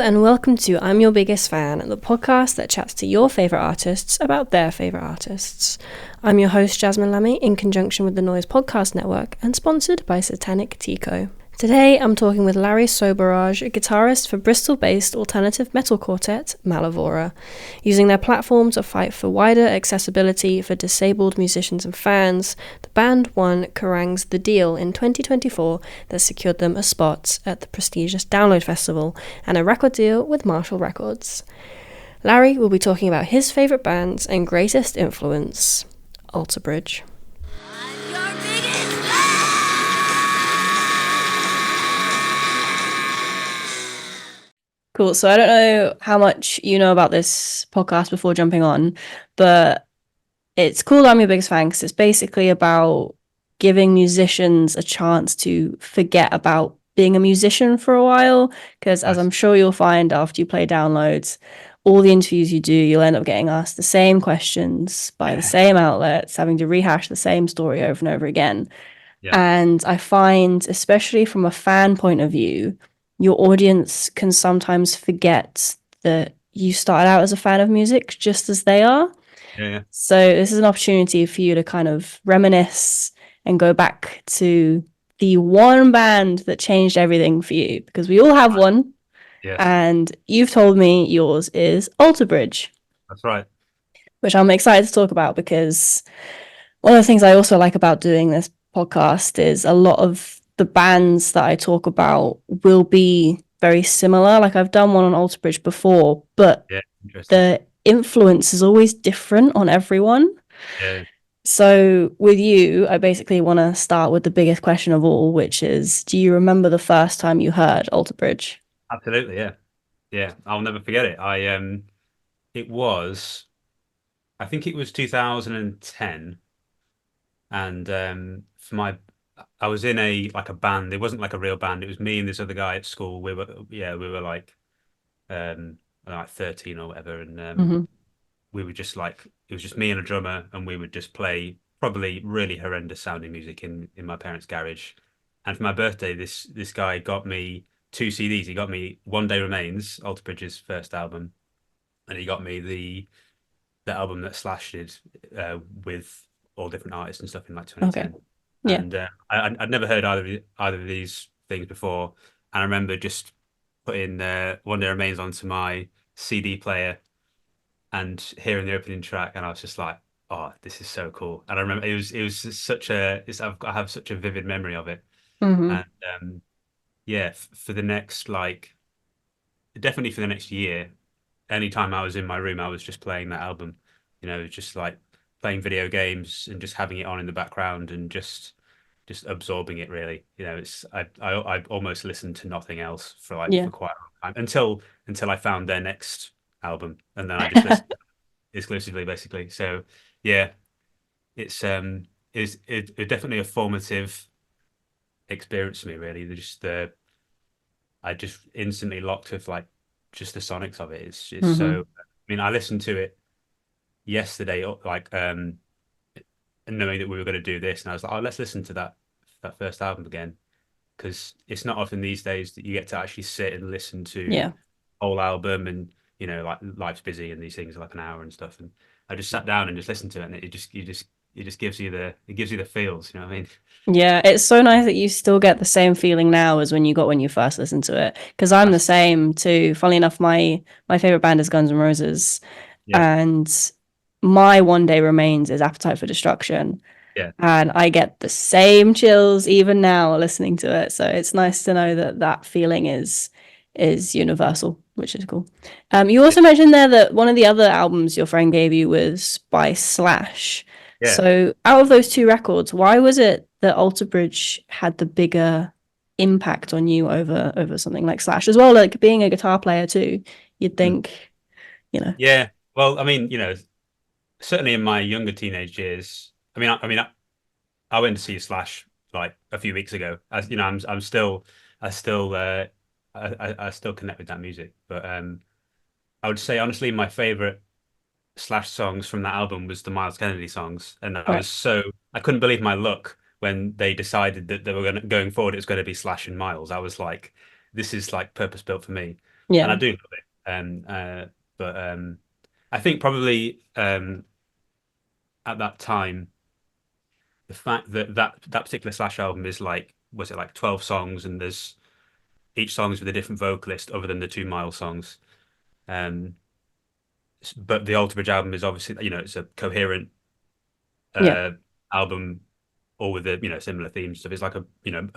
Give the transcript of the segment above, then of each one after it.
and welcome to I'm Your Biggest Fan, the podcast that chats to your favourite artists about their favourite artists. I'm your host, Jazmin L'Amy, in conjunction with the Noise Podcast Network and sponsored by Satanic Tico. Today, I'm talking with Larry Sobieraj, a guitarist for Bristol-based alternative metal quartet Mallavora. Using their platform to fight for wider accessibility for disabled musicians and fans, the band won Kerrang's The Deal in 2024 that secured them a spot at the prestigious Download Festival and a record deal with Marshall Records. Larry will be talking about his favourite bands and greatest influence, Alter Bridge. Cool. So I don't know how much you know about this podcast before jumping on, but it's called I'm Your Biggest Fan because it's basically about giving musicians a chance to forget about being a musician for a while. Because as I'm sure you'll find after you play Downloads, all the interviews you do, you'll end up getting asked the same questions by the same outlets, having to rehash the same story over and over again. Yeah. And I find, especially from a fan point of view, your audience can sometimes forget that you started out as a fan of music just as they are. Yeah. So this is an opportunity for you to kind of reminisce and go back to the one band that changed everything for you, because we all have one. Yes. And you've told me yours is Alter Bridge. That's right. Which I'm excited to talk about, because one of the things I also like about doing this podcast is a lot of the bands that I talk about will be very similar. Like I've done one on Alter Bridge before, but the influence is always different on everyone. Yeah. So with you, I basically want to start with the biggest question of all, which is, do you remember the first time you heard Alter Bridge? Absolutely, yeah. Yeah, I'll never forget it. I think it was 2010. And I was in a band. It wasn't like a real band. It was me and this other guy at school. We were like 13 or whatever, and we were just it was just me and a drummer, and we would just play probably really horrendous sounding music in my parents' garage. And for my birthday, this guy got me 2 CDs. He got me One Day Remains, Alter Bridge's first album, and he got me the album that Slash did with all different artists and stuff in like 2010. Okay. Yeah. And I'd never heard either of these things before, and I remember just putting One Day Remains onto my CD player and hearing the opening track, and I was just like, "Oh, this is so cool!" And I remember it was I have such a vivid memory of it. Mm-hmm. And for the next definitely for the next year, anytime I was in my room, I was just playing that album. Just like playing video games and just having it on in the background and just absorbing it, really. I almost listened to nothing else for quite a long time until I found their next album, and then I just listened exclusively, basically. So yeah, it's definitely a formative experience for me, really. I just instantly locked with just the sonics of it. It's so, I mean, I listened to it yesterday, knowing that we were going to do this, and I was like, oh, let's listen to that first album again, because it's not often these days that you get to actually sit and listen to a whole album, and life's busy and these things are like an hour and stuff, and I just sat down and just listened to it, and it just gives you the feels, you know what I mean? Yeah, it's so nice that you still get the same feeling now as when you got when you first listened to it, because I'm the same too. Funnily enough, my favorite band is Guns N' Roses, and my One Day Remains is Appetite for Destruction. Yeah. And I get the same chills even now listening to it. So it's nice to know that feeling is universal, which is cool. You also mentioned there that one of the other albums your friend gave you was by Slash. Yeah. So out of those 2 records, why was it that Alter Bridge had the bigger impact on you over something like Slash as well? Like being a guitar player too, you'd think, Yeah. Well, I mean, certainly in my younger teenage years, I went to see Slash like a few weeks ago. I still connect with that music. But I would say honestly, my favorite Slash songs from that album was the Miles Kennedy songs, and I couldn't believe my luck when they decided that they were going forward. It was going to be Slash and Miles. I was like, this is like purpose built for me. and I Yeah. do love it. But I think probably at that time, the fact that that particular Slash album is like, was it like 12 songs, and there's each song is with a different vocalist other than the 2 Mile songs. Um, but the Alter Bridge album is obviously, it's a coherent Yeah. uh album, all with the similar themes. So it's like a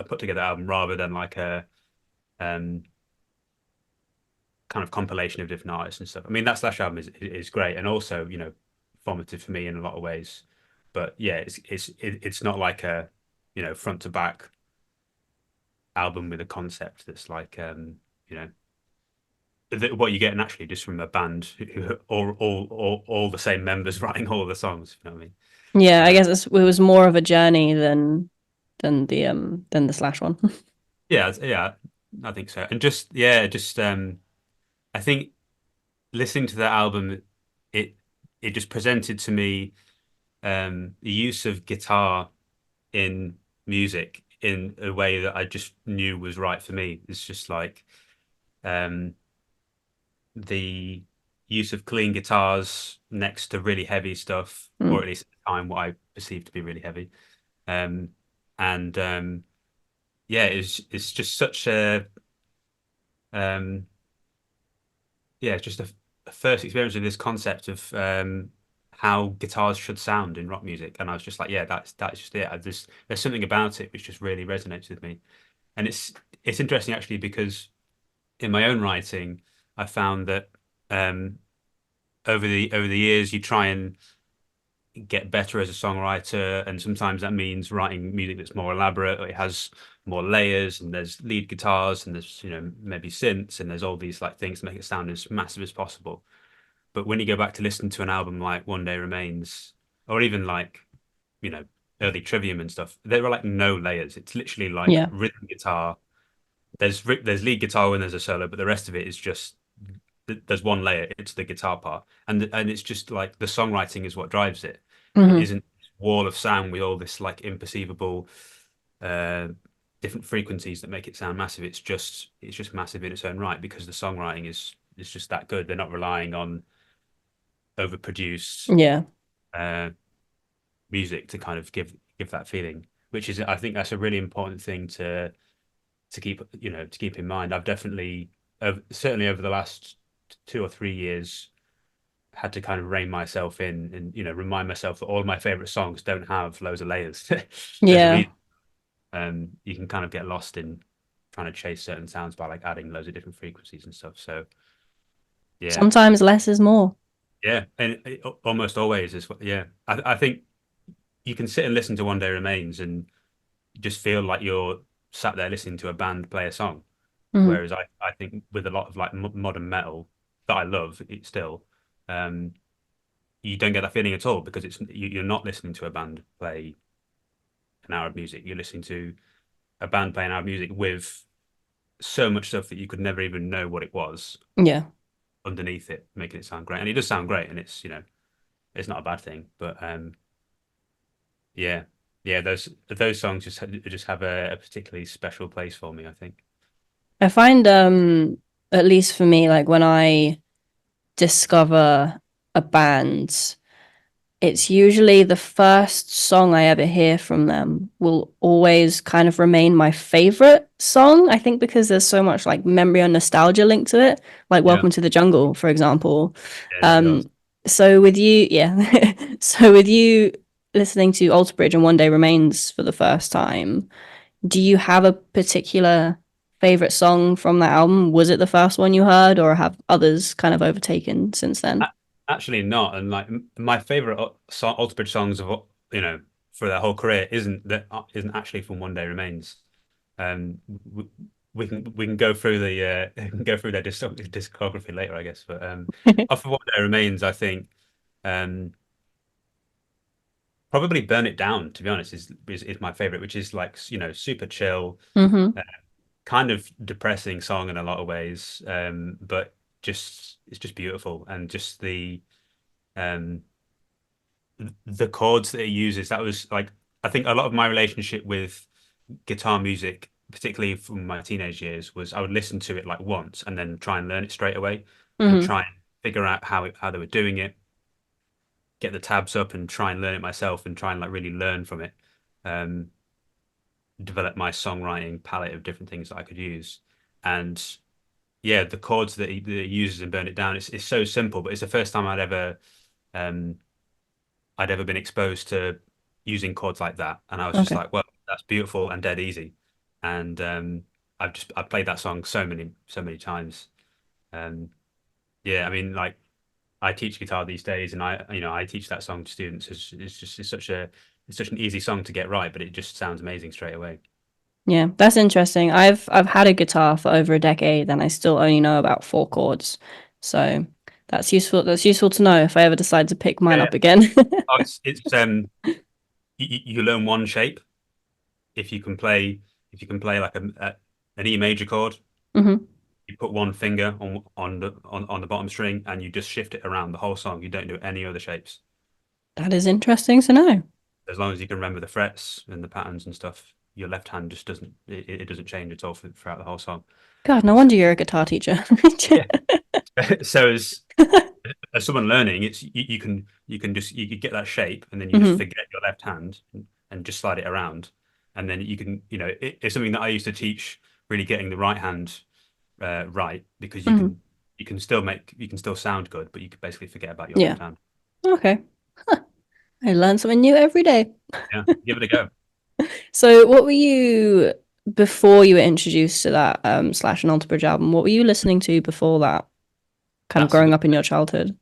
put together album rather than like a um kind of compilation of different artists and stuff. I mean, that Slash album is great, and also formative for me in a lot of ways. But yeah, it's not like a front to back album with a concept that's like you know what you get naturally just from a band who all the same members writing all the songs. You know what I mean? Yeah, I Uh, guess it was more of a journey than the Slash one. yeah, yeah, I think so. And just yeah, just I think listening to that album, it it just presented to me the use of guitar in music in a way that I just knew was right for me. It's just like um, the use of clean guitars next to really heavy stuff, or Mm. at least at the time, what I perceived to be really heavy. Um, and yeah, it's just such a um, yeah, it's just a first experience of this concept of how guitars should sound in rock music, and I was just like, yeah, that's just it. There's something about it which just really resonates with me, and it's interesting actually because in my own writing, I found that um, over the years, you try and get better as a songwriter, and sometimes that means writing music that's more elaborate, or it has more layers, and there's lead guitars, and there's maybe synths, and there's all these like things to make it sound as massive as possible. But when you go back to listen to an album like One Day Remains, or even like you know early Trivium and stuff, there were like no layers. It's literally like Yeah. rhythm guitar. There's lead guitar when there's a solo, but the rest of it is just there's one layer. It's the guitar part, and it's just like the songwriting is what drives it. It Hmm. isn't this wall of sound with all this like imperceivable uh, different frequencies that make it sound massive. It's just massive in its own right because the songwriting is just that good. They're not relying on overproduced Yeah. uh, music to kind of give that feeling, which is I think that's a really important thing to keep in mind. I've definitely certainly over the last 2 or 3 years had to kind of rein myself in and remind myself that all of my favorite songs don't have loads of layers. There's a Yeah. reason. You can kind of get lost in trying to chase certain sounds by like adding loads of different frequencies and stuff. So yeah, Sometimes less is more. yeah, and almost always is yeah. I think you can sit and listen to One Day Remains and just feel like you're sat there listening to a band play a song. Hmm. Whereas I think with a lot of like modern metal that I love, it still, um, you don't get that feeling at all because you're not listening to a band play an hour of music. You're listening to a band play an hour of music with so much stuff that you could never even know what it was Yeah. underneath it, making it sound great. And it does sound great, and it's not a bad thing. But yeah, yeah, those songs just have a particularly special place for me, I think. I find at least for me, like when I discover a band, it's usually the first song I ever hear from them will always kind of remain my favorite song. I think because there's so much like memory and nostalgia linked to it, like Yeah, Welcome to the Jungle, for example. yeah, it really Um, does. so with you, yeah. So with you listening to Alter Bridge and One Day Remains for the first time, do you have a particular favorite song from that album? Was it the first one you heard, or have others kind of overtaken since then? Actually, not. And like my favorite Alter Bridge songs of for their whole career isn't actually from One Day Remains. We, we can go through go through their discography later, I guess. But off of One Day Remains, I think um, probably Burn It Down. To be honest, is my favorite, which is like super chill, Hmm. uh, kind of depressing song in a lot of ways, but it's just beautiful and just um the chords that it uses. That was like I think a lot of my relationship with guitar music particularly from my teenage years, was I would listen to it like once and then try and learn it straight away and Hmm. try and figure out how they were doing it, get the tabs up and try and learn it myself and try and like really learn from it. Um, Develop my songwriting palette of different things that I could use. And yeah, the chords that he uses and Burn It Down, it's so simple, but it's the first time um I'd ever been exposed to using chords like that. And I was just Okay. like, well, that's beautiful and dead easy. And I've played that song so many times. Um yeah, I mean like I teach guitar these days and I teach that song to students. It's such an easy song to get right, but it just sounds amazing straight away. Yeah, that's interesting. I've had a guitar for over a decade and I still only know about four chords. So that's useful. That's useful to know if I ever decide to pick mine Yeah. up again. Oh, it's you learn one shape if you can play like an E major chord, Hmm. you put one finger on the bottom string and you just shift it around the whole song. You don't do any other shapes. That is interesting to know. As long as you can remember the frets and the patterns and stuff, your left hand just it doesn't change at all throughout the whole song. God, no So, wonder you're a guitar teacher. yeah. So as someone learning, you can just you could get that shape and then you just Hmm. forget your left hand and just slide it around, and then you can it's something that I used to teach really getting the right hand right because Hmm. you can still sound good, but you could basically forget about your Yeah. left hand. Okay. I learn something new every day. Yeah, give it a go. So, what were you before you were introduced to that Slash and Alter Bridge album? What were you listening to before that? Kind of That's a growing good. up in your childhood.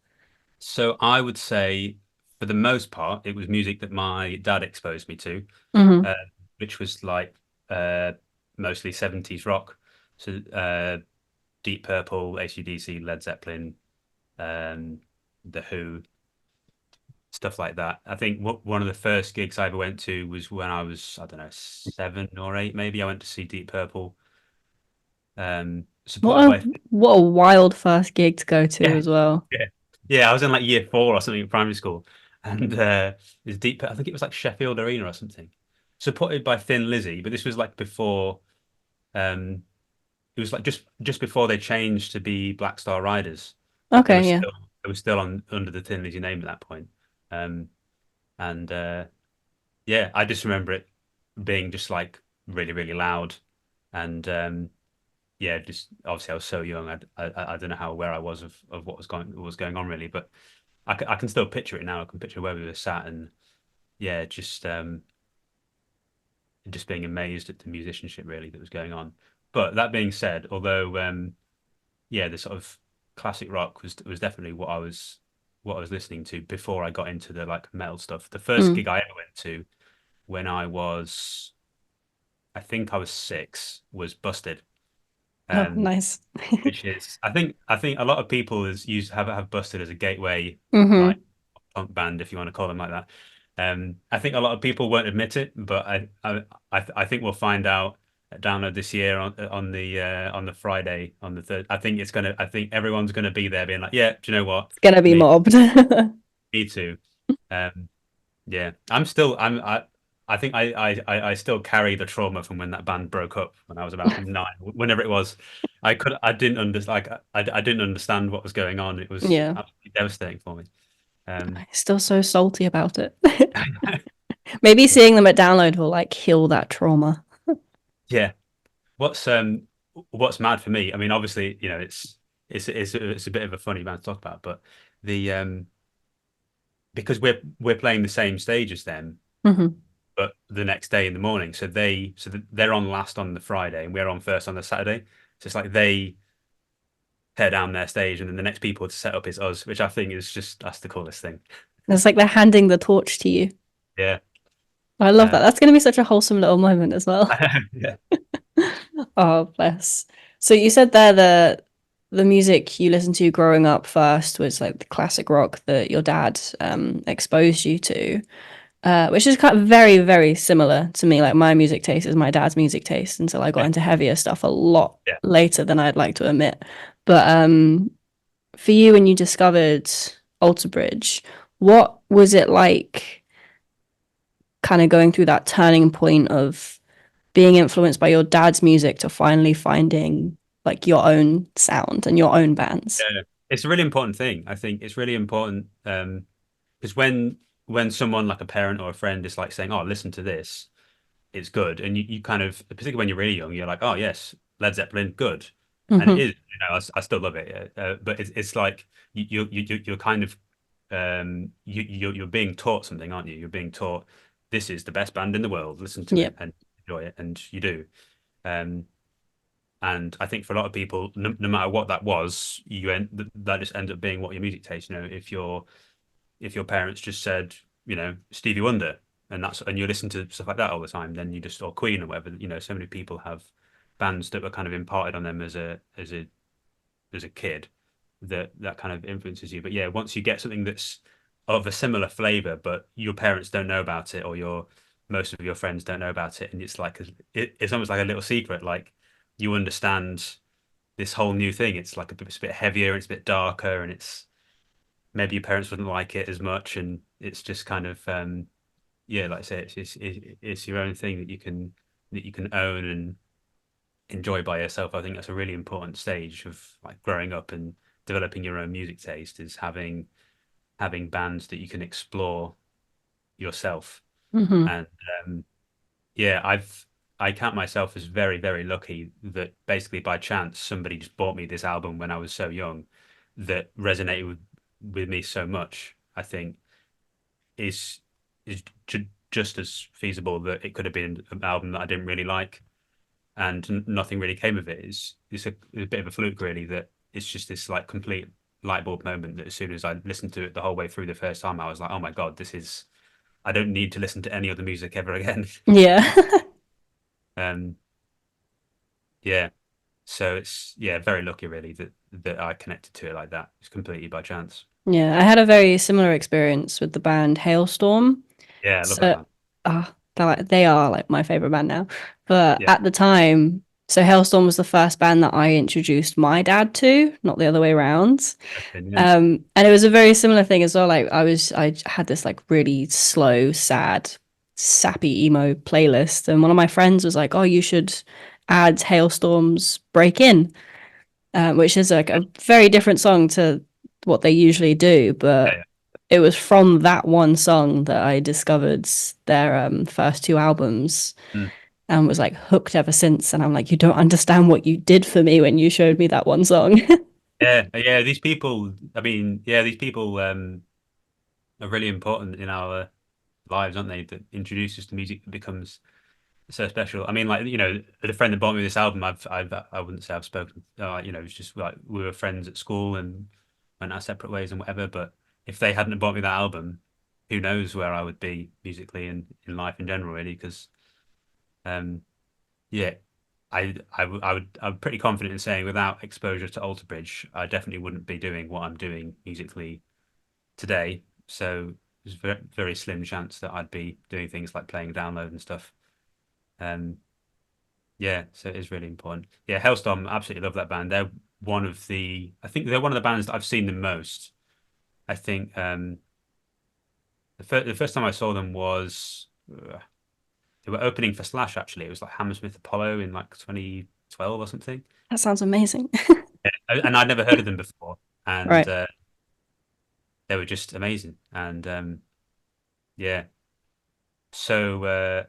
So I would say, for the most part, it was music that my dad exposed me to, Hmm. uh, which was like uh, mostly 70s rock. So Deep Purple, AC/DC, Led Zeppelin, um, The Who, stuff like that. I think one of the first gigs I ever went to was when I was, I don't know, 7 or 8, maybe. I went to see Deep Purple, What supported a by, what a wild first gig to go to yeah, as well. yeah, yeah. I was in like year 4 or something in primary school, and it was Deep. I think it was like Sheffield Arena or something, supported by Thin Lizzy. But this was like before. Um, it was like just before they changed to be Black Star Riders, but Okay, yeah. they were still on under the Thin Lizzy name at that point. Um, and yeah, I just remember it being just like really loud, and yeah, just obviously I was so young. I don't know how aware I was of what was going on really, but I can still picture it now. I can picture where we were sat, and yeah, just being amazed at the musicianship really that was going on. But that being said, although yeah, the sort of classic rock was definitely what I was listening to before I got into the like metal stuff. The first Mm. gig I ever went to when I think I was 6, was Busted. Oh, Um, nice. which is I think a lot of people have Busted as a gateway like Hmm. punk band, if you want to call them like that. I think a lot of people won't admit it, but I think we'll find out at Download this year on the Friday on the third. I think everyone's gonna be there being like, yeah, do you know what? It's gonna be Me, mobbed. me too. Um, yeah, I think I still carry the trauma from when that band broke up when I was about 9, whenever it was. I didn't I didn't understand what was going on. It was Yeah. absolutely devastating for me. Um, Still so salty about it. Maybe seeing them at download will like heal that trauma. yeah. What's um what's mad for me? I mean, obviously, it's a bit of a funny band to talk about, but the because we're playing the same stage as them, Hmm. but the next day in the morning. They're on last on the Friday and we're on first on the Saturday. So it's like they tear down their stage and then the next people to set up is us, which I think is just that's the coolest thing. It's like they're handing the torch to you. Yeah. I love that. Uh, That's gonna be such a wholesome little moment as well. yeah. Oh, bless. So you said there the music you listened to growing up first was like the classic rock that your dad exposed you to, which is kind of very, very similar to me. Like my music taste is my dad's music taste until I got Yeah. into heavier stuff a lot Yeah. later than I'd like to admit. But for you, when you discovered Alter Bridge, what was it like kind of going through that turning point of being influenced by your dad's music to finally finding like your own sound and your own bands. Yeah. It's a really important thing. I think it's really important because when someone like a parent or a friend is like saying, "Oh, listen to this," it's good, and you kind of, particularly when you're really young, you're like, "Oh, yes, Led Zeppelin, good," and it Mm-hmm. is. I still love it, but it's like you're kind of you're being taught something, aren't you? You're being taught this is the best band in the world. Listen to Yeah. it and enjoy it, and you do. Um, and I think for a lot of people, no matter what that was, that just ends up being what your music taste. If your parents just said, Stevie Wonder, and you listen to stuff like that all the time, then you just or Queen or whatever. So many people have bands that were kind of imparted on them as a kid that kind of influences you. But yeah, once you get something that's of a similar flavor, but your parents don't know about it, or your most of your friends don't know about it, and it's like it's almost like a little secret. Like you understand this whole new thing. It's a bit heavier, it's a bit darker, and it's maybe your parents wouldn't like it as much, and it's just kind of yeah, like I say, it's your own thing that you can own and enjoy by yourself. I think that's a really important stage of like growing up and developing your own music taste is having bands that you can explore yourself. Mm-hmm. And yeah, I count myself as very, very lucky that basically by chance somebody just bought me this album when I was so young that resonated with me so much. I think is is just as feasible that it could have been an album that I didn't really like and nothing really came of it. It's a bit of a fluke, really, that it's just this like complete light bulb moment that as soon as I listened to it the whole way through the first time, I was like, oh my God, I don't need to listen to any other music ever again. Yeah. Um, yeah. So it's, yeah, very lucky, really, that I connected to it like that. It's completely by chance. Yeah, I had a very similar experience with the band Hailstorm. Yeah, I love that So, band. they are like my favorite band now. But Yeah. at the time, so Hailstorm was the first band that I introduced my dad to, not the other way around. Yeah. And it was a very similar thing as well. Like I had this like really slow, sad, sappy emo playlist, and one of my friends was like, "Oh, you should add Hailstorm's Break In," which is like a very different song to what they usually do. Yeah. But Yeah. it was from that one song that I discovered their first two albums Mm. and was like hooked ever since. And I'm like, you don't understand what you did for me when you showed me that one song. Yeah, yeah, these people, I mean, yeah, these people are really important in our lives, aren't they? That introduce us to music that becomes so special. I mean, like, the friend that bought me this album, I wouldn't say I've spoken, it's just like we were friends at school and went our separate ways and whatever. But if they hadn't bought me that album, who knows where I would be musically and in life in general, really? Because, um, yeah, I'm pretty confident in saying without exposure to Alter Bridge, I definitely wouldn't be doing what I'm doing musically today. So there's a very, very slim chance that I'd be doing things like playing download and stuff. Um, yeah, so it is really important. Yeah, Hellstorm, absolutely love that band. I think they're one of the bands that I've seen the most. I think the first time I saw them was they were opening for Slash. Actually, it was like Hammersmith Apollo in like 2012 or something. That sounds amazing. Yeah, and I'd never heard of them before, and Right. they were just amazing. And yeah, so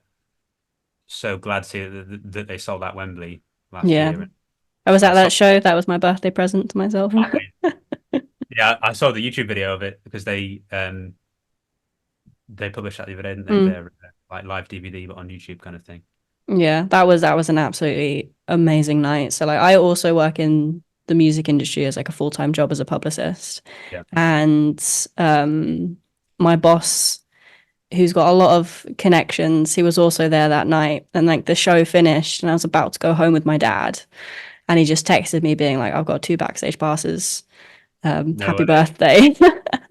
so glad to see that they sold out Wembley last Yeah. year. And I was I at saw, that show. That was my birthday present to myself. oh, yeah, I saw the YouTube video of it because they published that the other day, didn't they? Mm. Their like live DVD, but on YouTube kind of thing. Yeah, that was an absolutely amazing night. So like I also work in the music industry as like a full-time job as a publicist. Yeah, And my boss, who's got a lot of connections, he was also there that night. And like the show finished and I was about to go home with my dad. And he just texted me being like, I've got two backstage passes. no Happy way. birthday.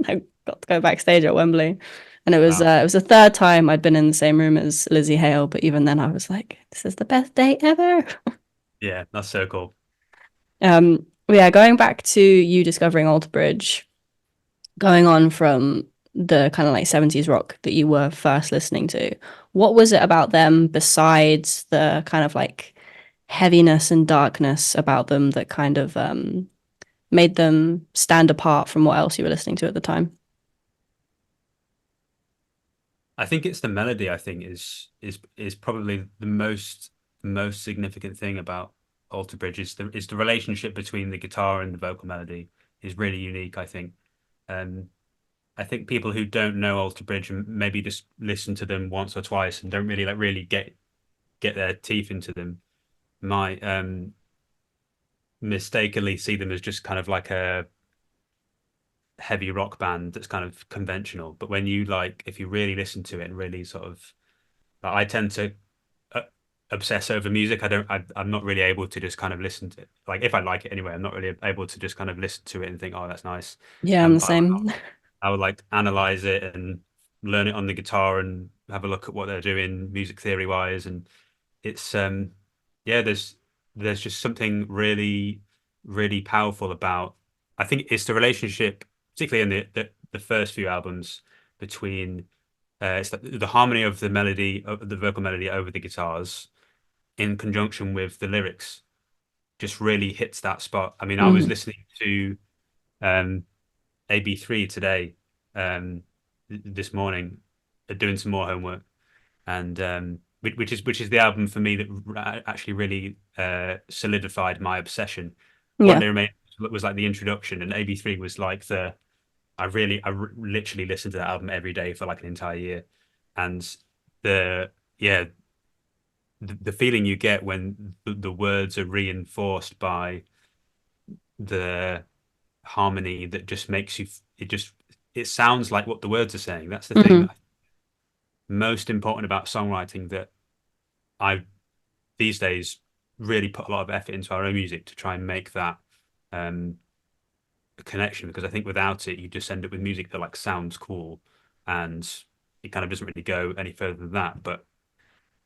I got to go backstage at Wembley. And Wow. it was the third time I'd been in the same room as Lizzie Hale, but even then I was like, this is the best day ever. Yeah, that's so cool. Yeah, going back to you discovering Alter Bridge, going on from the kind of like 70s rock that you were first listening to. What was it about them besides the kind of like heaviness and darkness about them that kind of made them stand apart from what else you were listening to at the time? I think it's the melody. I think is probably the most significant thing about Alter Bridge is the relationship between the guitar and the vocal melody is really unique. Um, I think people who don't know Alter Bridge and maybe just listen to them once or twice and don't really really get their teeth into them might mistakenly see them as just kind of like a heavy rock band that's kind of conventional. But when you like, if you really listen to it and really sort of, like, I tend to uh, obsess over music. I'm not really able to just kind of listen to it. Like if I like it anyway, I'm not really able to just kind of listen to it and think, oh, that's nice. Yeah, I'm the I would same. I would like analyze it and learn it on the guitar and have a look at what they're doing music theory wise. And it's yeah, there's just something really powerful about. I think it's the relationship, particularly in the first few albums, between it's the harmony of the melody, of the vocal melody over the guitars, in conjunction with the lyrics, just really hits that spot. I mean, I was Hmm. listening to um, AB3 today, this morning, doing some more homework, and which is the album for me that actually really solidified my obsession. Yeah. One Day Remains was like the introduction, and AB3 was like the literally listened to that album every day for like an entire year, and the yeah the feeling you get when the words are reinforced by the harmony that just makes you it sounds like what the words are saying. That's the thing Hmm. that most important about songwriting that I these days really put a lot of effort into our own music to try and make that um, connection, because I think without it you just end up with music that like sounds cool and it kind of doesn't really go any further than that. But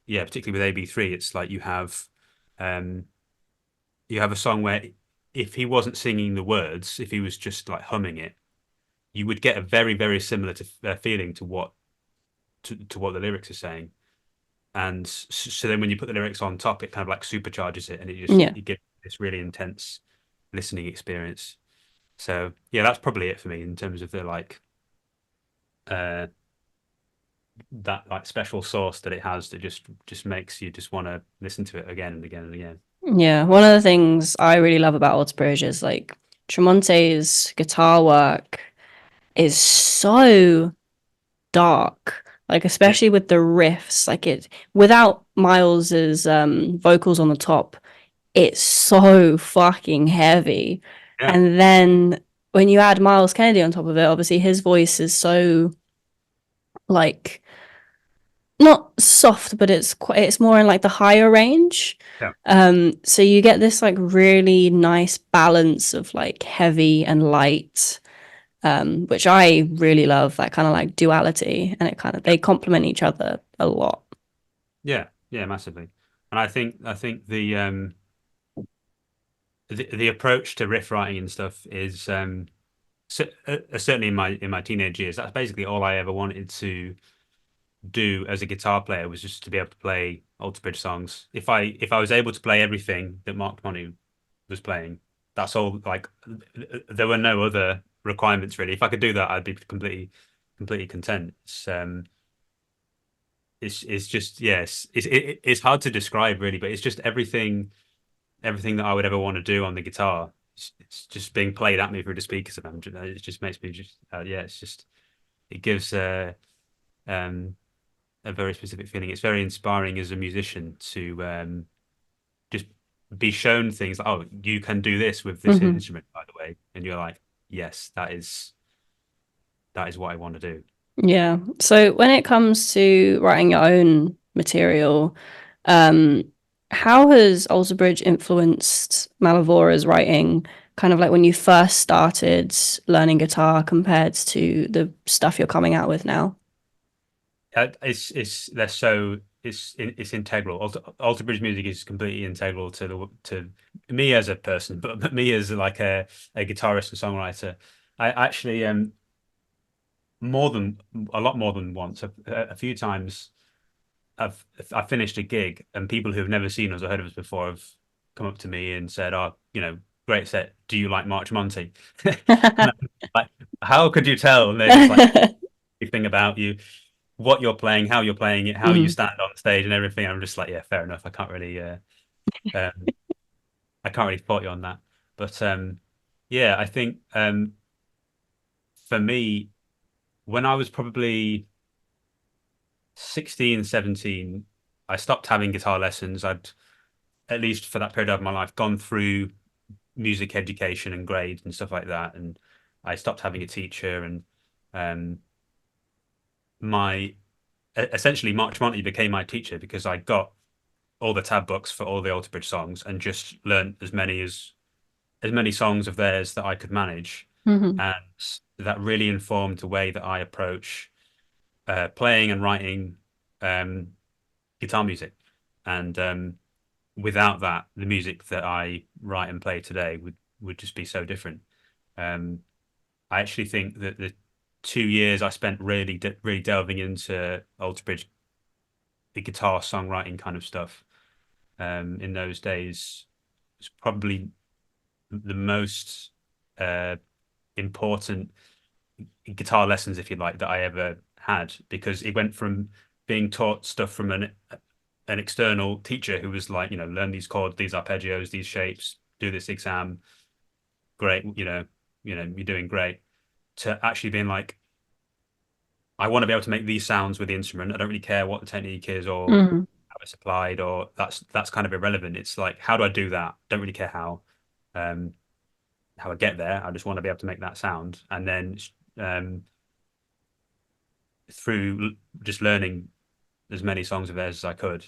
yeah, particularly with AB3, it's like um, you have a song where if he wasn't singing the words, if he was just like humming it, you would get a very similar feeling to what the lyrics are saying. And so then when you put the lyrics on top, it kind of like supercharges it, and Yeah. it gives this really intense listening experience. So yeah, that's probably it for me in terms of the like uh that like special sauce that it has that just makes you just want to listen to it again and again and again. Yeah. One of the things I really love about Alter Bridge is like Tremonti's guitar work is so dark. Like Yeah, especially with the riffs, like it without Miles's vocals on the top, it's so fucking heavy. yeah, And then when you add Miles Kennedy on top of it, obviously his voice is so like not soft, but it's more in like the higher range. yeah, So you get this like really nice balance of like heavy and light, which I really love, that kind of like duality, and it kind of yeah, they complement each other a lot. yeah, massively. And I think the approach to riff writing and stuff is certainly in my teenage years. That's basically all I ever wanted to do as a guitar player, was just to be able to play Alter Bridge songs. If I was able to play everything that Mark Tremonti was playing, that's all. Like there were no other requirements really. If I could do that, I'd be completely content. It's just yes, it's hard to describe really, but it's just everything that I would ever want to do on the guitar. It's just being played at me through the speakers, and it just makes me just yeah. It's just it gives um a very specific feeling. It's very inspiring as a musician to just be shown things like, oh, you can do this with this Hmm. instrument, by the way, and you're like, yes, that is what I want to do. Yeah. So when it comes to writing your own material, um, how has Alter Bridge influenced Malavora's writing? Kind of like when you first started learning guitar compared to the stuff you're coming out with now. It's they're so it's integral. Alter Bridge music is completely integral to me as a person, but me as like a guitarist and songwriter. I actually more than a lot more than once. A few times I finished a gig and people who've never seen us or heard of us before have come up to me and said, "Oh, great set. Do you like Mark Tremonti?" And I'm like, how could you tell? And they're just like everything about you, what you're playing, how you're playing it, how you Mm. stand on stage, and everything. I'm just like, yeah, fair enough. Um, I can't really fault you on that. But yeah, I think for me, when I was probably 16, 17, I stopped having guitar lessons. I'd, at least for that period of my life, gone through music education and grades and stuff like that. And I stopped having a teacher. And um, my essentially Mark Tremonti became my teacher because I got all the tab books for all the Alter Bridge songs and just learned as many songs of theirs that I could manage. Hmm. And that really informed the way that I approach playing and writing um, guitar music. And without that, the music that I write and play today would just be so different. Um, I actually think that the 2 years I spent really delving into Alter Bridge, the guitar songwriting kind of stuff, in those days was probably the most uh, important guitar lessons, if you like, that I ever had, because it went from being taught stuff from an external teacher who was like, learn these chords, these arpeggios, these shapes, do this exam, great, you're doing great, to actually being like, I want to be able to make these sounds with the instrument. I don't really care what the technique is or Hmm. how it's applied, or that's kind of irrelevant. It's like, how do I do that? Don't really care um, how I get there. I just want to be able to make that sound. And then um, through just learning as many songs of theirs as I could,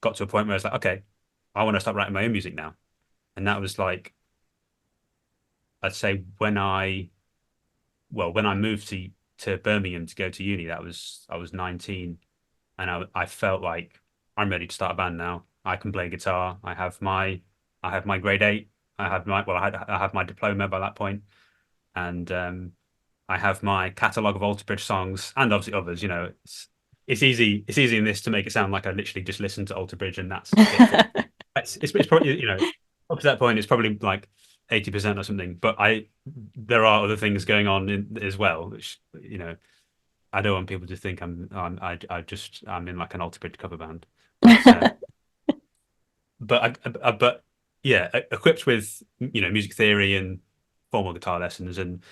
got to a point where I was like, okay, I want to start writing my own music now. And that was like, I'd say when I moved to Birmingham to go to uni, I was 19, and I felt like I'm ready to start a band now. I can play guitar. I have my grade 8. I have my diploma by that point, and I have my catalogue of Alter Bridge songs and obviously others. It's easy in this to make it sound like I literally just listened to Alter Bridge and that's it for it's probably up to that point it's probably like 80% or something. But there are other things going on as well, which I don't want people to think I'm in like an Alter Bridge cover band, but but yeah, equipped with music theory and formal guitar lessons and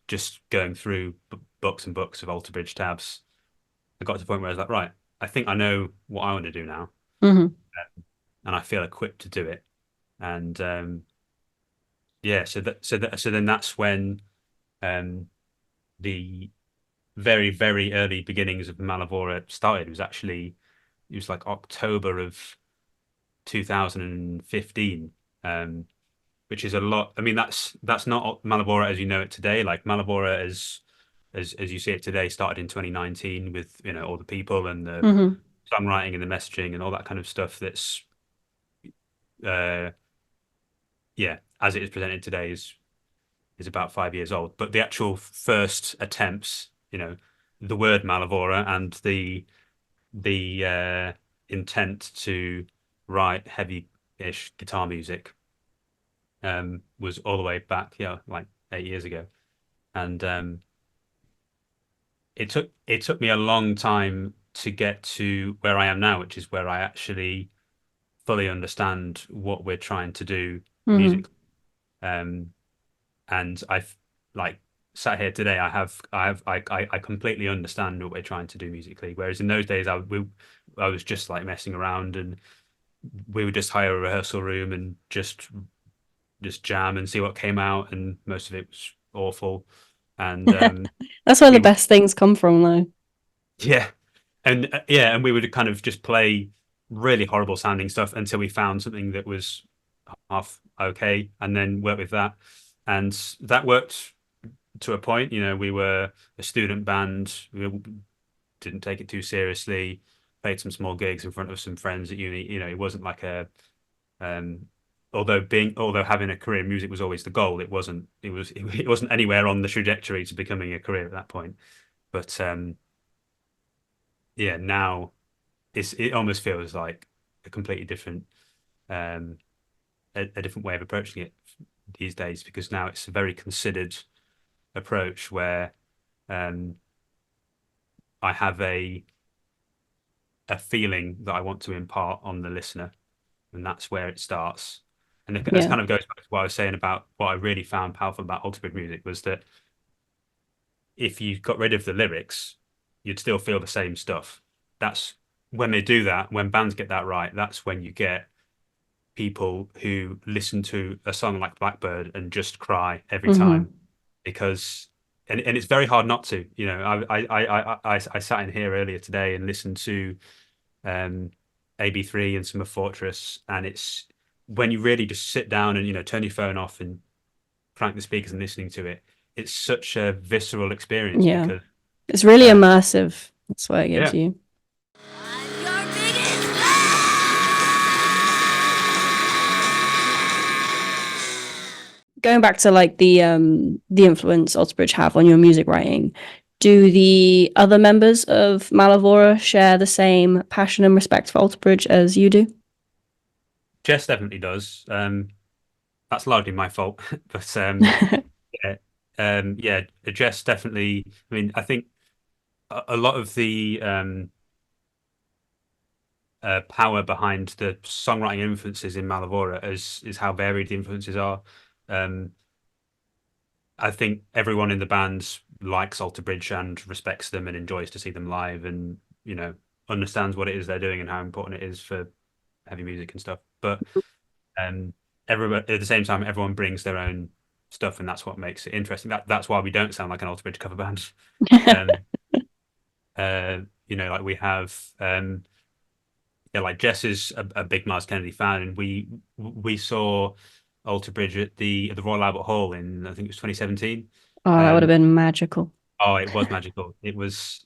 just going through books and books of Alter Bridge tabs, I got to the point where I was like, right, I think I know what I want to do now, Hmm. and I feel equipped to do it. And yeah, so then that's when um, the very early beginnings of Mallavora started. It was like October of 2015, which is a lot. I mean, that's not Mallavora as you know it today. Like Mallavora as you see it today started in 2019 with all the people and the Hmm. songwriting and the messaging and all that kind of stuff. That's uh, yeah, as it is presented today is about 5 years old. But the actual first attempts, the word Mallavora and the intent to write heavy-ish guitar music was all the way back, yeah, like 8 years ago. And it took me a long time to get to where I am now, which is where I actually fully understand what we're trying to do Hmm. musically. Um, and I've like sat here today, I completely understand what we're trying to do musically. Whereas in those days, I was just like messing around, and we would just hire a rehearsal room and just jam and see what came out, and most of it was awful. And That's where the we would best things come from, though. yeah, and yeah, and we would kind of just play really horrible sounding stuff until we found something that was half okay, and then work with that, and that worked to a point. We were a student band. We didn't take it too seriously. Played some small gigs in front of some friends at uni. It wasn't like um, although having a career in music was always the goal, it wasn't anywhere on the trajectory to becoming a career at that point. But yeah, now it almost feels like a completely different um a different way of approaching it these days, because now it's a very considered approach where um I have a feeling that I want to impart on the listener, and that's where it starts. And this Yeah. kind of goes back to what I was saying about what I really found powerful about Alter Bridge music was that if you got rid of the lyrics, you'd still feel the same stuff. That's when they do that, when bands get that right, that's when you get people who listen to a song like Blackbird and just cry every Hmm. time because and it's very hard not to. I sat in here earlier today and listened to um AB3 and some of Fortress, and it's when you really just sit down and turn your phone off and crank the speakers and listening to it, it's such a visceral experience Yeah. because It's really uh, immersive. That's what it gives yeah, you. Going back to like the influence Oxbridge have on your music writing, do the other members of Mallavora share the same passion and respect for Alterbridge as you do? Jess definitely does. That's largely my fault, but yeah, yeah, Jess definitely. I mean, I think a lot of the power behind the songwriting influences in Mallavora is how varied the influences are. Um, I think everyone in the band likes Alter Bridge and respects them and enjoys to see them live, and understands what it is they're doing and how important it is for heavy music and stuff. But um, everyone at the same time, everyone brings their own stuff, and that's what makes it interesting. That's why we don't sound like an Alter Bridge cover band. Um, like we have yeah, like Jess is a big Mars Kennedy fan, and we saw Alter Bridge at the Royal Albert Hall in, I think it was 2017. Oh, that would have Um, been magical. oh, it was magical. It was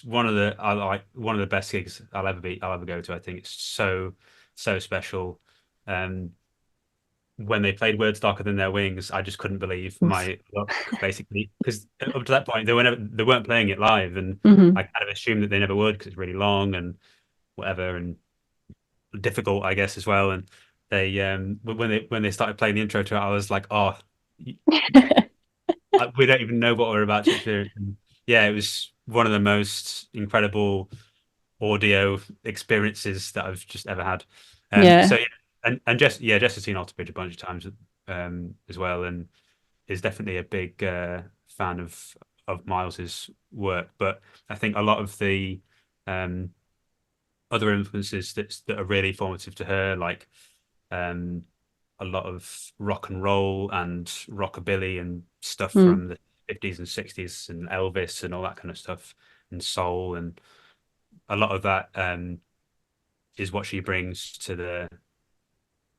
one of the best gigs I'll ever go to. I think it's so special. Um, when they played Words Darker Than Their Wings, I just couldn't believe my luck, basically, because up to that point they weren't playing it live, and Hmm. I kind of assumed that they never would because it's really long and whatever, and difficult, I guess, as well. And they when they started playing the intro to it, I was like, oh, we don't even know what we're about to experience. And yeah, it was one of the most incredible audio experiences that I've just ever had. So Yeah. yeah, and Jess has seen Alter Bridge a bunch of times as well, and is definitely a big fan of Miles's work. But I think a lot of the um, other influences that are really formative to her, like um, a lot of rock and roll and rockabilly and stuff Mm. from the 50s and 60s and Elvis and all that kind of stuff, and soul, and a lot of that is what she brings to the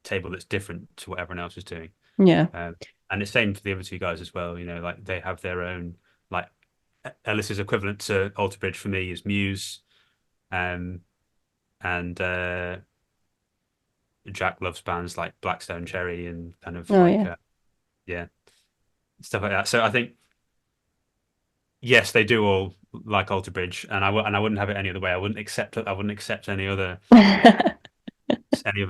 table that's different to what everyone else is doing. Yeah. Um, and the same for the other two guys as well. Like they have their own, like Ellis's equivalent to Alter Bridge for me is Muse, um, and Jack loves bands like Blackstone Cherry and kind of Oh, like yeah. yeah, stuff like that. So I think yes, they do all like Alter Bridge, and I wouldn't have it any other way. I wouldn't accept any other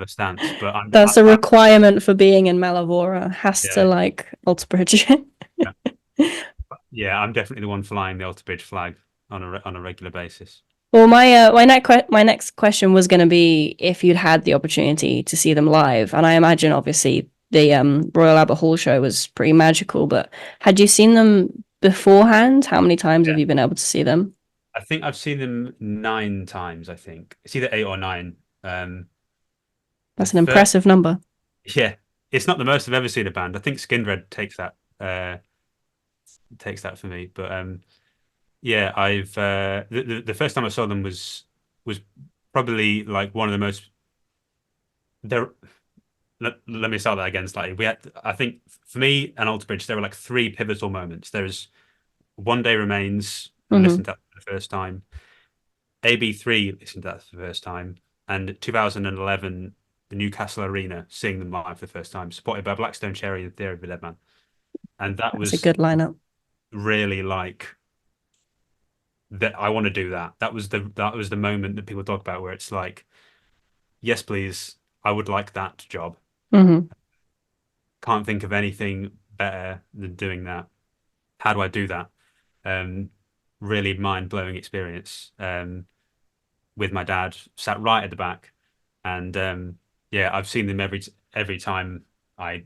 stance. But That's a requirement for being in Mallavora. Has to yeah, like Alterbridge. yeah, yeah. I'm definitely the one flying the Alter Bridge flag on a regular basis. Well, my next question was going to be if you'd had the opportunity to see them live, and I imagine obviously the Royal Albert Hall show was pretty magical. But had you seen them beforehand? How many times have Yeah, you been able to see them? I think I've seen them 9 times. I think it's either 8 or 9. The That's an first, impressive number. yeah, it's not the most I've ever seen a band. I think Skin Red takes that for me. But yeah, I've the first time I saw them was probably like one of the most there. Let me start that again slightly. We had, I think, for me and Alter Bridge, there were like three pivotal moments. There's One Day Remains, Hmm. listened to that for the first time. AB3 listened to that for the first time, and 2011. the Newcastle Arena, seeing them live for the first time, supported by Blackstone Cherry and Theory of a Dead Man. And that That's a was good lineup. really like that. I want to do that. That was the moment that people talk about where it's like, yes, please, I would like that job. Hmm. Can't think of anything better than doing that. How do I do that? Um, Really mind-blowing experience. With my dad, sat right at the back, and yeah, I've seen them every time I,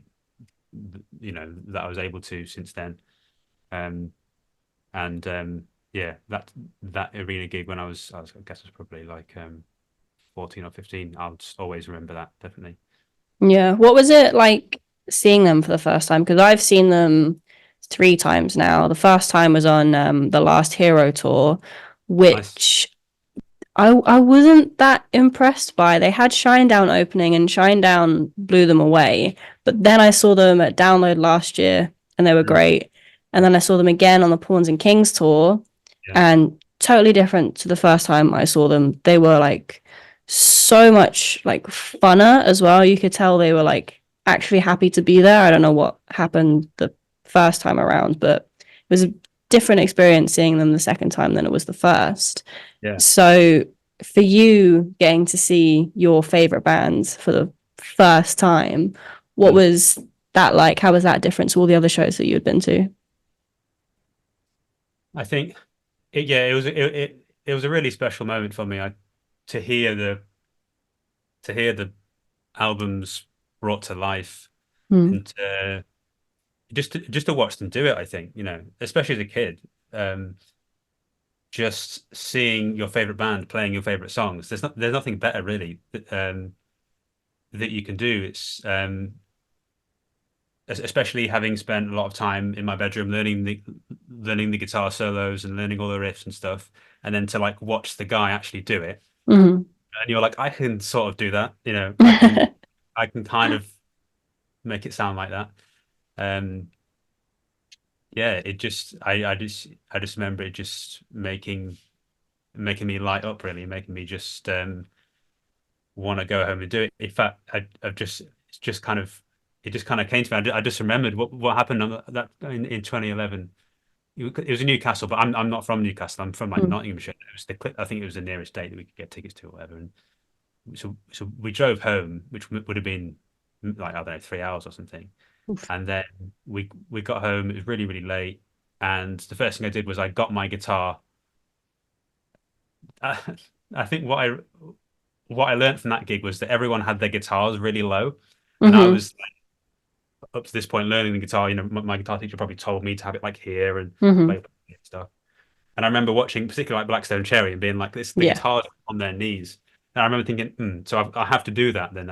that I was able to since then. Um, and yeah, that arena gig when I guess I was probably like 14 or 15. I'll just always remember that, definitely. Yeah. What was it like seeing them for the first time? Because I've seen them three times now. The first time was on the Last Hero tour, Nice. which I wasn't that impressed by. They had Shinedown opening and Shinedown blew them away. But then I saw them at Download last year and they were Mm, great. And then I saw them again on the Pawns and Kings tour yeah, and totally different to the first time I saw them. They were like so much like funner as well. You could tell they were like actually happy to be there. I don't know what happened the first time around, but it was a different experience seeing them the second time than it was the first. yeah. So for you getting to see your favorite bands for the first time, what Mm. was that like? How was that different to all the other shows that you had been to? I think yeah, it was a really special moment for me. To hear the albums brought to life Mm. and just to watch them do it. I think especially as a kid, um, just seeing your favorite band playing your favorite songs. There's nothing better really that you can do. It's especially having spent a lot of time in my bedroom learning the guitar solos and learning all the riffs and stuff, and then to like watch the guy actually do it, Mm-hmm. and you're like, I can sort of do that. I can kind of make it sound like that. Um, yeah, I just remember it just making me light up, really, making me just want to go home and do it. In fact, I've just it's just kind of it just kind of came to me. I just remembered what happened on that in 2011. It was in Newcastle, but I'm not from Newcastle. I'm from like Mm. Nottinghamshire. It was I think it was the nearest date that we could get tickets to or whatever. And so we drove home, which would have been like, I don't know, 3 hours or something. Oof. And then we got home. It was really really late, and the first thing I did was I got my guitar. I, I think what I learned from that gig was that everyone had their guitars really low, and I Mm-hmm. was up to this point learning the guitar. My guitar teacher probably told me to have it like here and Mm-hmm. play stuff. And I remember watching, particularly like Blackstone Cherry, and being like, "This the Yeah. guitars on their knees." And I remember thinking, so I have to do that. Then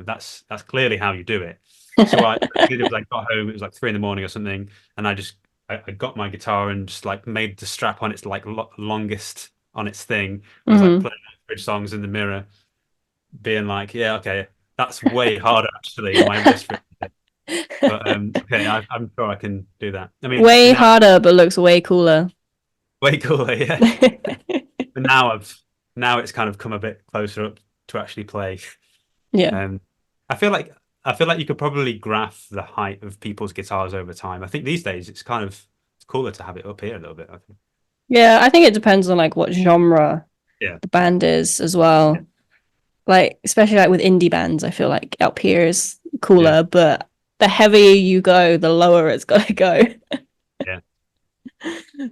that's clearly how you do it. So I did it was I got home. It was like 3 in the morning or something, and I got my guitar and just like made the strap on its like longest on its thing. Was like Mm-hmm. playing bridge songs in the mirror, being like, yeah, okay, that's way harder actually in my wrist. But okay, I'm sure I can do that. I mean, Way now harder, but looks way cooler. way cooler, yeah. But now it's kind of come a bit closer up to actually play. Yeah. Um, I feel like I feel like you could probably graph the height of people's guitars over time. I think these days it's cooler to have it up here a little bit. I think. Yeah, I think it depends on like what genre Yeah, the band is as yeah, well. Like especially like with indie bands, I feel like up here is yeah, cooler, but the heavier you go, the lower it's gotta go. yeah,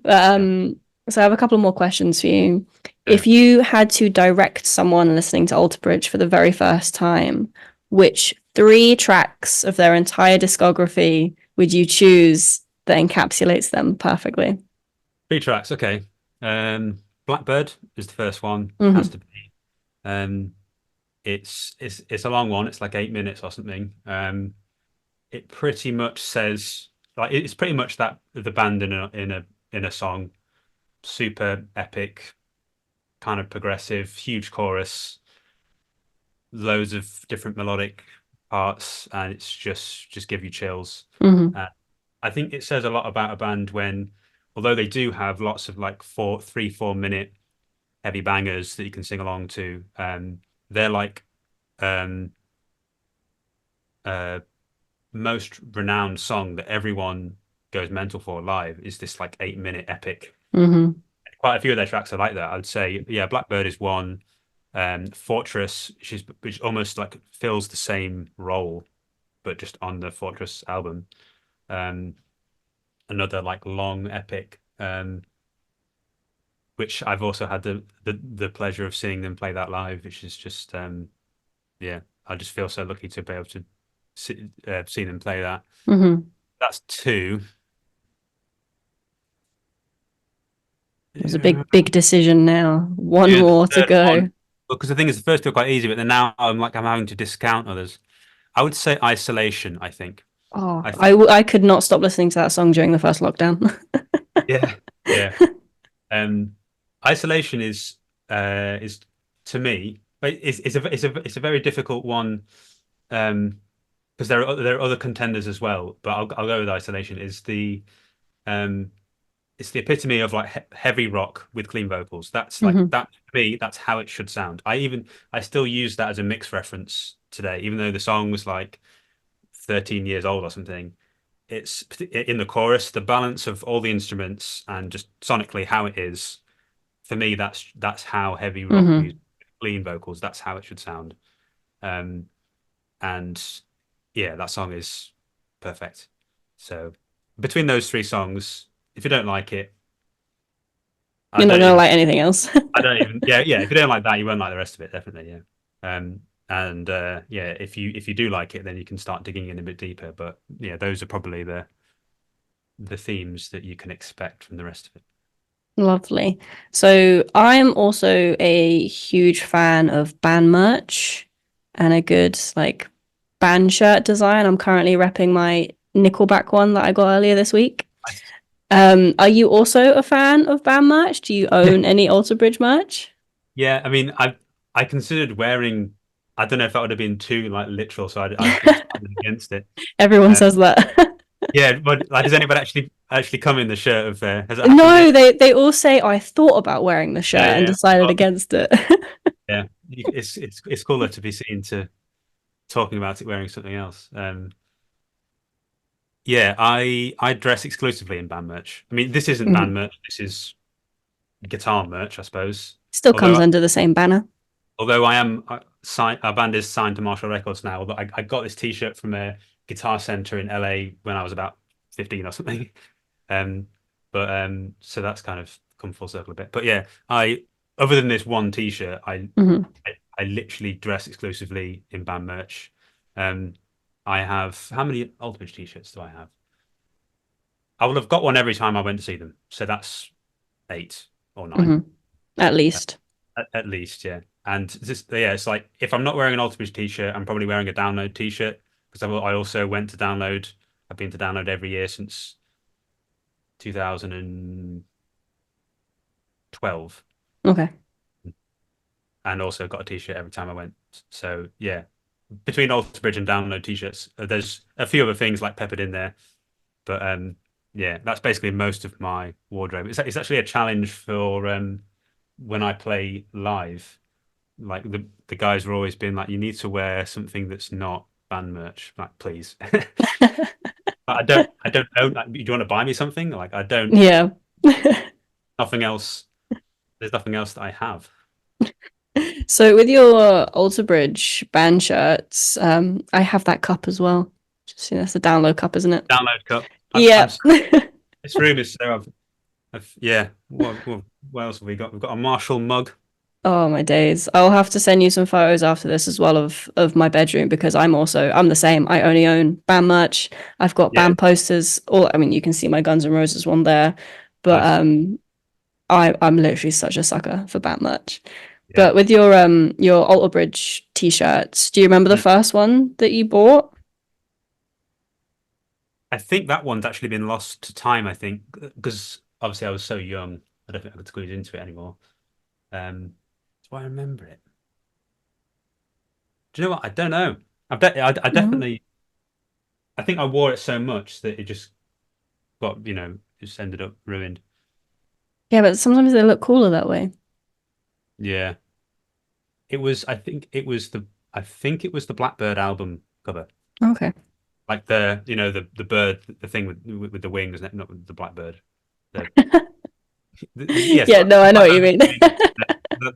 But, yeah. so I have a couple more questions for you. So If you had to direct someone listening to Alter Bridge for the very first time, which three tracks of their entire discography would you choose that encapsulates them perfectly? 3 tracks, okay. Blackbird is the first one. Has Mm-hmm. to be. Um, it's a long one. It's like 8 minutes or something. It pretty much says like it's pretty much that the band in a song. Super epic, kind of progressive, huge chorus, loads of different melodic parts, and it's just give you chills. Mm-hmm. Uh, I think it says a lot about a band when, although they do have lots of like 4 minute heavy bangers that you can sing along to, they're like um uh, most renowned song that everyone goes mental for live is this like 8 minute epic. Hmm. Quite a few of their tracks are like that. I'd say, yeah, Blackbird is one. Fortress, which almost like fills the same role, but just on the Fortress album. Um, Another like long epic, which I've also had the pleasure of seeing them play that live, which is just yeah, I just feel so lucky to be able to see them play that. Hmm. That's two. It was a Yeah, big decision now. One the more to third go. one. Because the thing is, the first two are quite easy, but then now I'm having to discount others. I would say Isolation. I think. Oh, I think. I could not stop listening to that song during the first lockdown. Yeah. Yeah. Isolation is to me, but it's a very difficult one. Because there are other contenders as well, but I'll go with Isolation. Um it's the epitome of like heavy rock with clean vocals. That's like Hmm. that to me. That's how it should sound. I still use that as a mix reference today, even though the song was like 13 years old or something. It's in the chorus, the balance of all the instruments and just sonically how it is. For me, that's how heavy rock music, Hmm. clean vocals. That's how it should sound. Um, and yeah, that song is perfect. So between those three songs, if you don't like it, I You're not don't gonna even like anything else. yeah. If you don't like that, you won't like the rest of it, definitely. Yeah. And yeah, if you do like it, then you can start digging in a bit deeper. But yeah, those are probably the themes that you can expect from the rest of it. Lovely. So I'm also a huge fan of band merch and a good like band shirt design. I'm currently repping my Nickelback one that I got earlier this week. Nice. Are you also a fan of band merch? Do you own any Alter Bridge merch? Yeah, I mean, I considered wearing. I don't know if that would have been too like literal, so I decided against it. Everyone Uh, says that. yeah, but like, does anybody actually come in the shirt of? Has that happened yet? No, they all say I thought about wearing the shirt Yeah, and yeah. decided Well, against it. yeah. It's cooler to be seen to talking about it wearing something else. Yeah, I dress exclusively in band merch. I mean, this isn't band Mhm. merch. This is guitar merch, I suppose. Still comes Although under the same banner. although I am signed, our band is signed to Marshall Records now. Although I got this T-shirt from a guitar center in LA when I was about 15 or something. Um, but so that's kind of come full circle a bit. But yeah, I other than this one T-shirt, Hmm. I literally dress exclusively in band merch. Um, I have how many Ultimate T-shirts do I have? I will have got one every time I went to see them. So that's eight or nine. Hmm. At Uh, least. at least, yeah. And just yeah, it's like if I'm not wearing an Ultimate t-shirt, I'm probably wearing a Download t-shirt because I also went to Download. I've been to Download every year since 2012, Okay. and also got a t-shirt every time I went. So yeah, between Alter Bridge and Download t-shirts, there's a few other things like peppered in there, but yeah, that's basically most of my wardrobe. It's actually a challenge for when I play live. Like the guys were always being like, you need to wear something that's not band merch. Like, please. I don't own like, do you want to buy me something? Like I don't Yeah. nothing else. There's nothing else that I have. So with your Alter Bridge band shirts, I have that cup as well. Just that's a download cup, isn't it? Download cup. I'm Yeah. this room is so I've yeah. What else have we got? We've got a Marshall mug. Oh my days. I'll have to send you some photos after this as well of my bedroom because I'm the same. I only own band merch. I've got Yeah, band posters. All I mean you can see my Guns N' Roses one there. But nice. I'm literally such a sucker for band merch. Yeah. But with your Alter Bridge t-shirts, do you remember the Mm. first one that you bought? I think that one's actually been lost to time. I think because obviously I was so young, I don't think I could squeeze into it anymore. Do I remember it? Do you know what? I don't know. I bet I No. definitely. I think I wore it so much that it just got, just ended up ruined. Yeah, but sometimes they look cooler that way. Yeah. It was, I think it was the Blackbird album cover. Okay. like the bird, the thing with the wings, not the blackbird. The, yes, Yeah, no, I that's know like what you that, mean.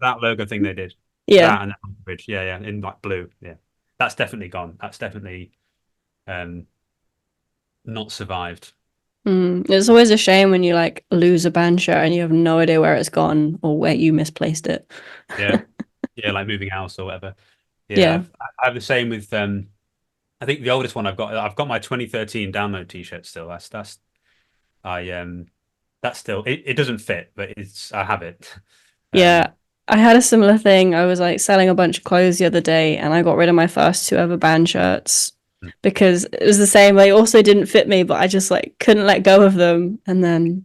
that logo thing they did. Yeah. That and the bridge, yeah, yeah, in like blue, yeah. That's definitely gone. That's definitely um not survived. It's always a shame when you like lose a band shirt and you have no idea where it's gone or where you misplaced it. Yeah, yeah, like moving house or whatever. Yeah, Yeah. I have the same with I think the oldest one I've got my 2013 download t-shirt still. I that's still it doesn't fit, but it's I have it. Um Yeah. I had a similar thing. I was like selling a bunch of clothes the other day and I got rid of my first two ever band shirts because it was the same. They also didn't fit me, but I just like couldn't let go of them. And then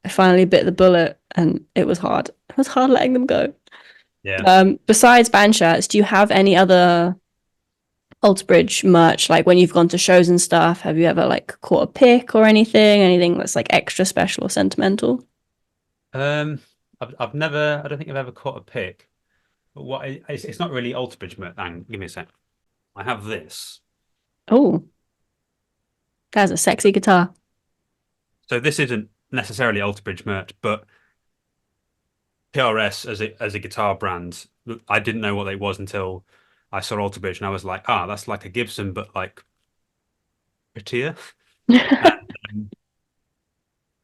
I finally bit the bullet and it was hard. It was hard letting them go. yeah. Besides band shirts, do you have any other Alter Bridge merch? Like when you've gone to shows and stuff, have you ever like caught a pick or anything? Anything that's like extra special or sentimental? Um I've never I don't think I've ever caught a pick. But it's not really Alter Bridge merch. Hang, give me a sec. I have this. Oh, that's a sexy guitar. So this isn't necessarily Alter Bridge merch, but PRS as a guitar brand, I didn't know what it was until I saw Alter Bridge and I was like, ah, that's like a Gibson, but like prettier. And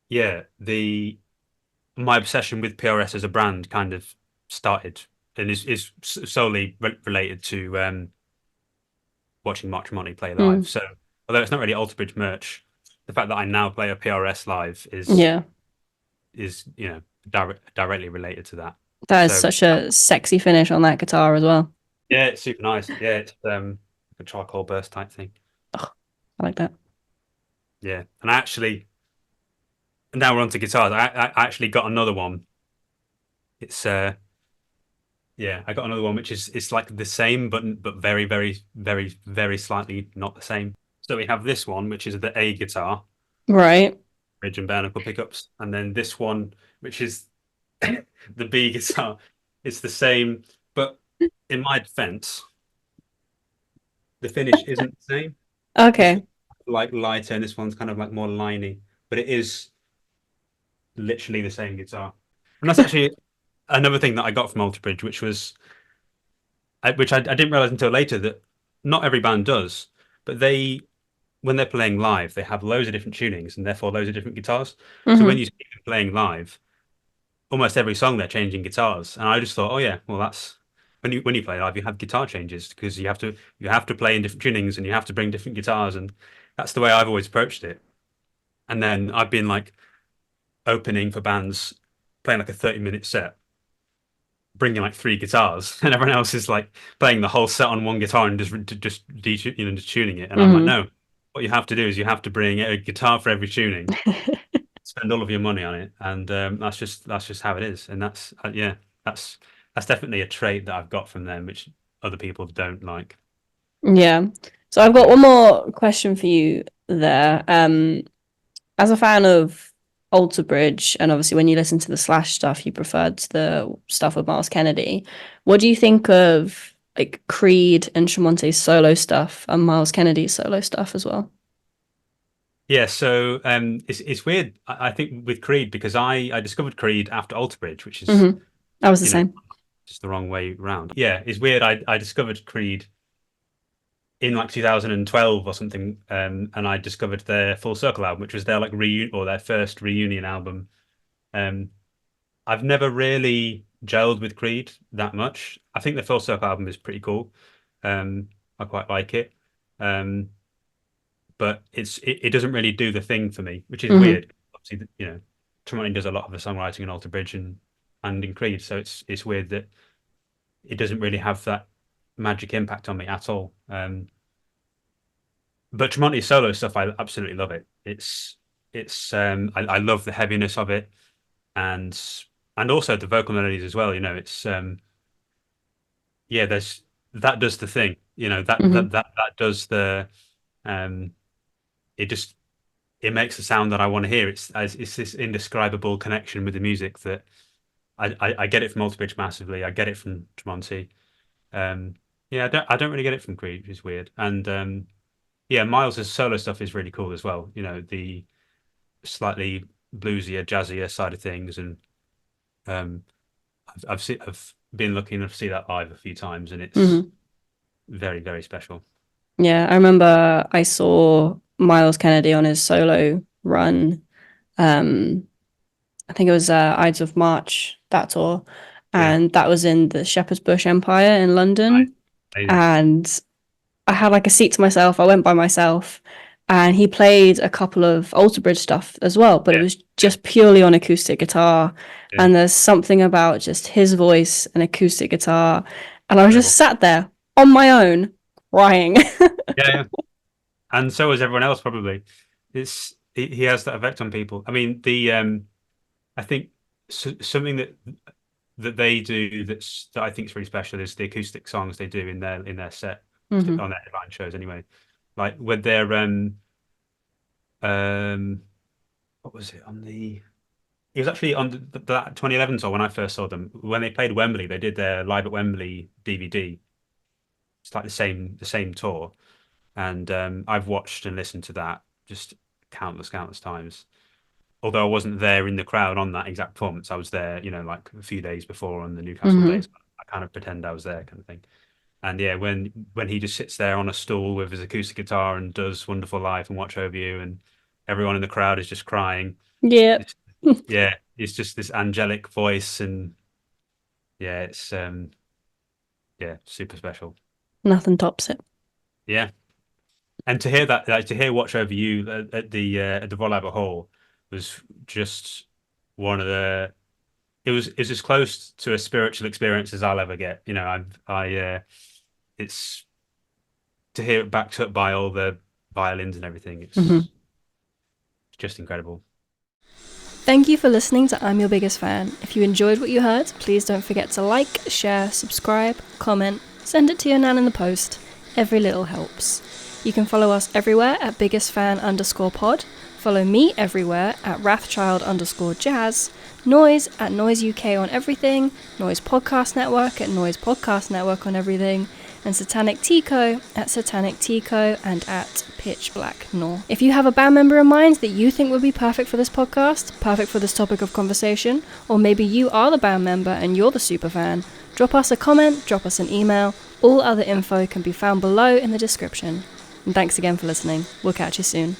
yeah, the my obsession with PRS as a brand kind of started and is solely related to watching Mark Tremonti play live. Mm, So although it's not really Alter Bridge merch, the fact that I now play a PRS live yeah, is directly related to that. that is So such a sexy finish on that guitar as well. yeah, it's super nice. Yeah, it's a charcoal burst type thing. Oh, I like that. Yeah, and I actually now we're on to guitars. I actually got another one. It's yeah, I got another one which is it's like the same but very very slightly not the same. So we have this one which is the A guitar, Right. bridge and bare knuckle pickups, and then this one which is the B guitar. It's the same, but in my defense, the finish isn't the same. This Okay. one's like lighter and this one's kind of like more liney, but it is literally the same guitar. And that's actually another thing that I got from Alter Bridge, which I didn't realize until later that not every band does, but when they're playing live, they have loads of different tunings and therefore loads of different guitars. So when Hmm. you see them playing live, almost every song they're changing guitars, and I just thought, oh yeah, well that's when you play live, you have guitar changes because you have to play in different tunings and you have to bring different guitars, and that's the way I've always approached it. And then I've been like opening for bands, playing like a 30-minute set, bringing like three guitars, and everyone else is like playing the whole set on one guitar and just tuning it. And I'm like, Hmm. no, what you have to do is you have to bring a guitar for every tuning, spend all of your money on it, and that's just how it is. And that's yeah, that's that's definitely a trait that I've got from them, which other people don't like. Yeah. So I've But got one more question for you there. As a fan of Alter Bridge, and obviously when you listen to the Slash stuff, you preferred the stuff with Miles Kennedy. What do you think of like Creed and Tremonti's solo stuff and Miles Kennedy's solo stuff as well? yeah, so it's weird. I think with Creed because I discovered Creed after Alter Bridge, which is Hmm. I was the you know same. just the wrong way round. Yeah, it's weird. I discovered Creed in like 2012 or something, and I discovered their Full Circle album, which was their like reunion or their first reunion album. Um, I've never really gelled with Creed that much. I think the Full Circle album is pretty cool. I quite like it, um, but it doesn't really do the thing for me, which is Hmm. weird. Obviously, Tremonti does a lot of the songwriting in Alter Bridge and in Creed, so it's weird that it doesn't really have that magic impact on me at all. But Tremonti's solo stuff, I absolutely love it. I love the heaviness of it, and also the vocal melodies as well. Yeah, there's that does the thing. Hmm. That does the um, it just it makes the sound that I want to hear. It's this indescribable connection with the music that I get it from Alter Bridge massively. I get it from Tremonti. Um, yeah, I don't really get it from Creed, which is weird. And yeah, Miles' solo stuff is really cool as well. You know, the slightly bluesier, jazzier side of things, and um, I've been lucky enough to see that live a few times, and it's Hmm. very, very special. Yeah, I remember I saw Miles Kennedy on his solo run. Um, I think it was Ides of March, that tour, Yeah, and that was in the Shepherd's Bush Empire in right. London. Amazing. And I had like a seat to myself. I went by myself, and he played a couple of Alter Bridge stuff as well, but it Yeah, was yeah, just purely on acoustic guitar. yeah. And there's something about just his voice and acoustic guitar, and I was just Incredible. sat there on my own crying. Yeah, yeah. And so is everyone else probably. He has that effect on people. I mean, the I think something that they do that I think is really special is the acoustic songs they do in their set Hmm. on their headline shows anyway. Like with their um what was it on the it was actually on that 2011 tour when I first saw them. When they played Wembley, they did their Live at Wembley DVD. It's like the same tour. And I've watched and listened to that just countless times. Although I wasn't there in the crowd on that exact performance, I was there, you know, like a few days before on the Newcastle Hmm. days. I kind of pretend I was there, kind of thing. And yeah, when he just sits there on a stool with his acoustic guitar and does Wonderful Life and Watch Over You, and everyone in the crowd is just crying. Yeah, It's, yeah, it's just this angelic voice, and yeah, it's yeah, super special. nothing tops it. Yeah, and to hear that, like to hear Watch Over You at the Royal Albert Hall was just one of the. It was as close to a spiritual experience as I'll ever get. You know, it's to hear it backed up by all the violins and everything. Hmm. It's just incredible. Thank you for listening to I'm Your Biggest Fan. If you enjoyed what you heard, please don't forget to like, share, subscribe, comment, send it to your nan in the post. Every little helps. You can follow us everywhere at biggestfan_pod. Follow me everywhere at Wrathchild_jazz. Noise at Noise UK on everything. Noise Podcast Network at Noise Podcast Network on everything. And Satanic Tico at Satanic Tico and at Pitch Black North. If you have a band member in mind that you think would be perfect for this podcast, perfect for this topic of conversation, or maybe you are the band member and you're the super fan, drop us a comment, drop us an email. All other info can be found below in the description. And thanks again for listening. We'll catch you soon.